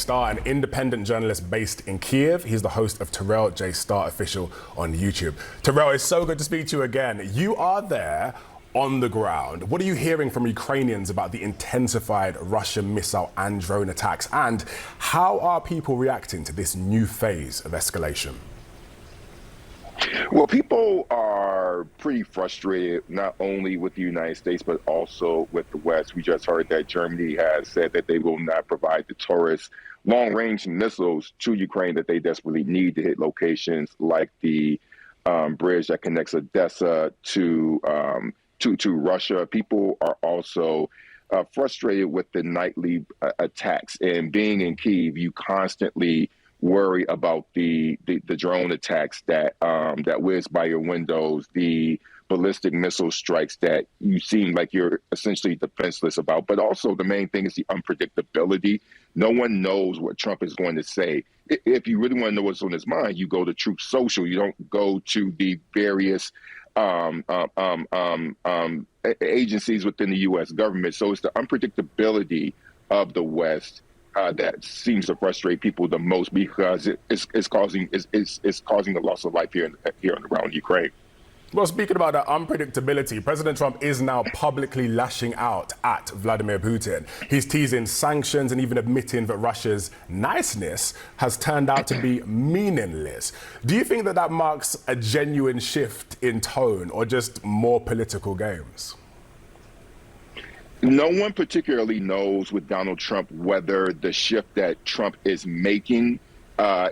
Starr, an independent journalist based in Kiev. He's the host of Terrell J. Starr Official on YouTube. Terrell, it's so good to speak to you again. You are there on the ground. What are you hearing from Ukrainians about the intensified Russian missile and drone attacks? And how are people reacting to this new phase of escalation? Well, people are pretty frustrated, not only with the United States, but also with the West. We just heard that Germany has said that they will not provide the Taurus long-range missiles to Ukraine that they desperately need to hit locations like the bridge that connects Odessa to Russia. People are also frustrated with the nightly attacks. And being in Kyiv, you constantly worry about the drone attacks that whiz by your windows, the ballistic missile strikes that you seem like you're essentially defenseless about. But also the main thing is the unpredictability. No one knows what Trump is going to say. If you really want to know what's on his mind, you go to Truth Social. You don't go to the various agencies within the U.S. government. So it's the unpredictability of the West that seems to frustrate people the most, because it's causing the loss of life here and around Ukraine. Well, speaking about that unpredictability, President Trump is now publicly lashing out at Vladimir Putin. He's teasing sanctions and even admitting that Russia's niceness has turned out to be meaningless. Do you think that marks a genuine shift in tone or just more political games? No one particularly knows with Donald Trump whether the shift that Trump is making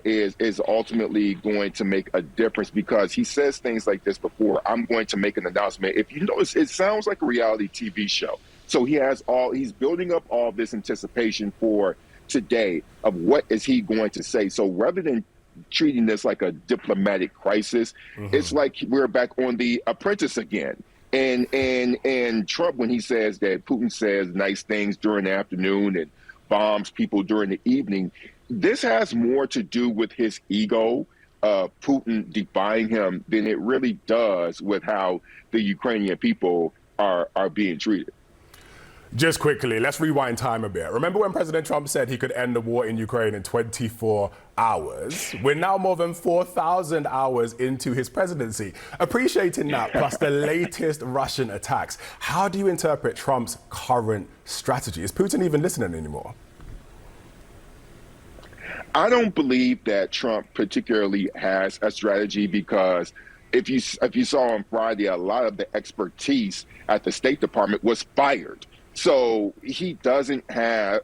is ultimately going to make a difference, because he says things like this before: I'm going to make an announcement. If you notice, it sounds like a reality TV show. So he's building up all this anticipation for today of what is he going to say. So rather than treating this like a diplomatic crisis, it's like we're back on The Apprentice again. And Trump, when he says that Putin says nice things during the afternoon and bombs people during the evening, this has more to do with his ego, Putin defying him, than it really does with how the Ukrainian people are being treated. Just quickly, let's rewind time a bit. Remember when President Trump said he could end the war in Ukraine in 24 hours? We're now more than 4,000 hours into his presidency. Appreciating that, plus the latest Russian attacks, how do you interpret Trump's current strategy? Is Putin even listening anymore? I don't believe that Trump particularly has a strategy, because if you saw on Friday, a lot of the expertise at the State Department was fired. So he doesn't have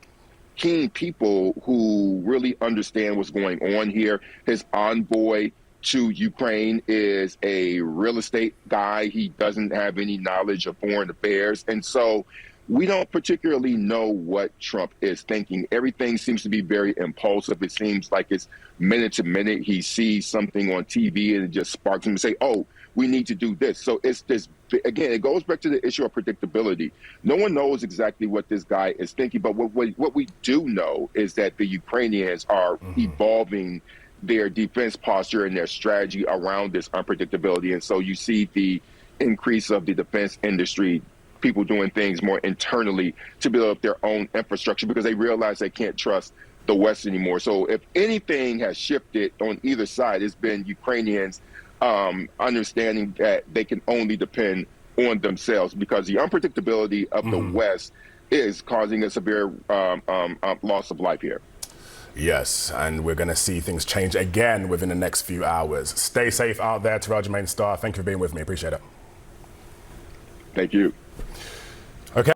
keen people who really understand what's going on here. His envoy to Ukraine is a real estate guy. He doesn't have any knowledge of foreign affairs. And so we don't particularly know what Trump is thinking. Everything seems to be very impulsive. It seems like it's minute to minute. He sees something on TV and it just sparks him to say, oh, we need to do this. So it's this, again, it goes back to the issue of predictability. No one knows exactly what this guy is thinking, but what we do know is that the Ukrainians are evolving their defense posture and their strategy around this unpredictability. And so you see the increase of the defense industry, people doing things more internally to build up their own infrastructure, because they realize they can't trust the West anymore. So if anything has shifted on either side, it's been Ukrainians understanding that they can only depend on themselves, because the unpredictability of the West is causing a severe loss of life here. Yes, and we're going to see things change again within the next few hours. Stay safe out there. Terrell J. Starr, thank you for being with me. Appreciate it. Thank you.